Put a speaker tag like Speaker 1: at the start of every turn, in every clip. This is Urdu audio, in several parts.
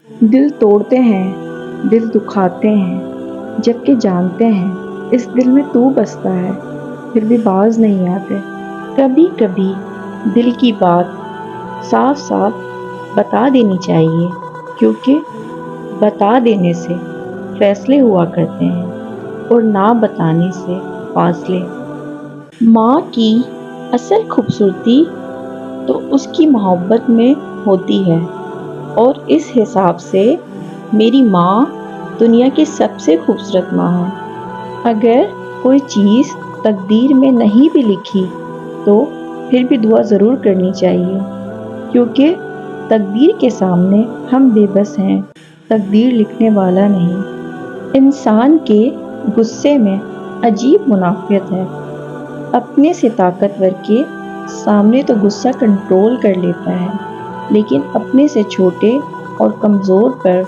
Speaker 1: دل توڑتے ہیں، دل دکھاتے ہیں، جبکہ جانتے ہیں اس دل میں تو بستا ہے، پھر بھی باز نہیں آتے۔ کبھی کبھی دل کی بات صاف صاف بتا دینی چاہیے، کیونکہ بتا دینے سے فیصلے ہوا کرتے ہیں اور نہ بتانے سے فاصلے۔ ماں کی اصل خوبصورتی تو اس کی محبت میں ہوتی ہے، اور اس حساب سے میری ماں دنیا کی سب سے خوبصورت ماں ہے۔ اگر کوئی چیز تقدیر میں نہیں بھی لکھی تو پھر بھی دعا ضرور کرنی چاہیے، کیونکہ تقدیر کے سامنے ہم بے بس ہیں، تقدیر لکھنے والا نہیں۔ انسان کے غصے میں عجیب منافعت ہے، اپنے سے طاقتور کے سامنے تو غصہ کنٹرول کر لیتا ہے، لیکن اپنے سے چھوٹے اور کمزور پر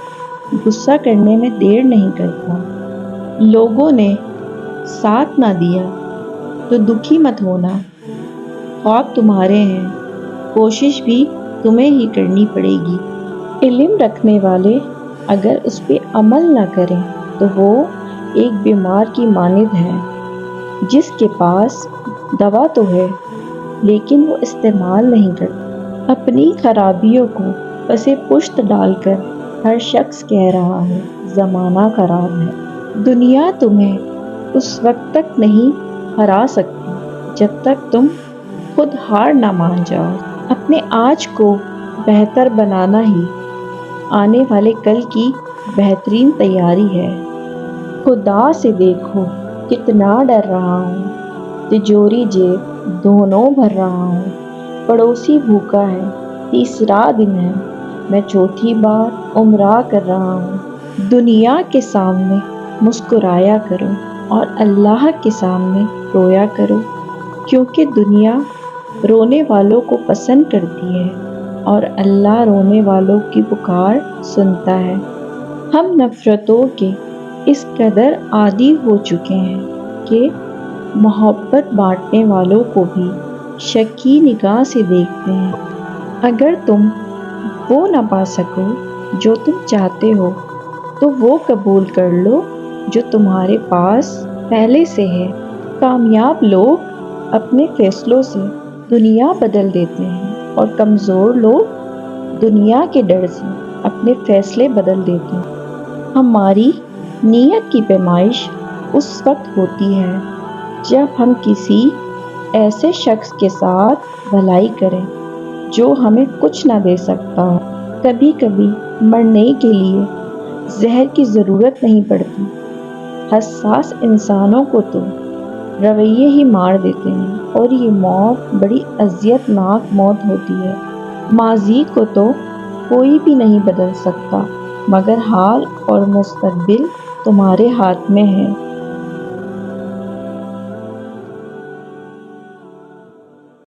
Speaker 1: غصہ کرنے میں دیر نہیں کرتا۔ لوگوں نے ساتھ نہ دیا تو دکھی مت ہونا، خواب تمہارے ہیں، کوشش بھی تمہیں ہی کرنی پڑے گی۔ علم رکھنے والے اگر اس پہ عمل نہ کریں تو وہ ایک بیمار کی مانند ہے، جس کے پاس دوا تو ہے لیکن وہ استعمال نہیں کرتا۔ اپنی خرابیوں کو پس پشت ڈال کر ہر شخص کہہ رہا ہے زمانہ خراب ہے۔ دنیا تمہیں اس وقت تک نہیں ہرا سکتی جب تک تم خود ہار نہ مان جاؤ۔ اپنے آج کو بہتر بنانا ہی آنے والے کل کی بہترین تیاری ہے۔ خدا سے دیکھو کتنا ڈر رہا ہوں، تجوری جیب دونوں بھر رہا ہوں، پڑوسی بھوکا ہے، تیسرا دن ہے، میں چوتھی بار عمرہ کر رہا ہوں۔ دنیا کے سامنے مسکرایا کرو اور اللہ کے سامنے رویا کرو، کیونکہ دنیا رونے والوں کو پسند کرتی ہے اور اللہ رونے والوں کی پکار سنتا ہے۔ ہم نفرتوں کے اس قدر عادی ہو چکے ہیں کہ محبت بانٹنے والوں کو بھی شکی نگاہ سے دیکھتے ہیں۔ اگر تم وہ نہ پا سکو جو تم چاہتے ہو تو وہ قبول کر لو جو تمہارے پاس پہلے سے ہے۔ کامیاب لوگ اپنے فیصلوں سے دنیا بدل دیتے ہیں اور کمزور لوگ دنیا کے ڈر سے اپنے فیصلے بدل دیتے ہیں۔ ہماری نیت کی پیمائش اس وقت ہوتی ہے جب ہم کسی ایسے شخص کے ساتھ بھلائی کریں جو ہمیں کچھ نہ دے سکتا ہو۔ کبھی کبھی مرنے کے لیے زہر کی ضرورت نہیں پڑتی، حساس انسانوں کو تو رویے ہی مار دیتے ہیں، اور یہ موت بڑی اذیت ناک موت ہوتی ہے۔ ماضی کو تو کوئی بھی نہیں بدل سکتا، مگر حال اور مستقبل تمہارے ہاتھ میں ہے۔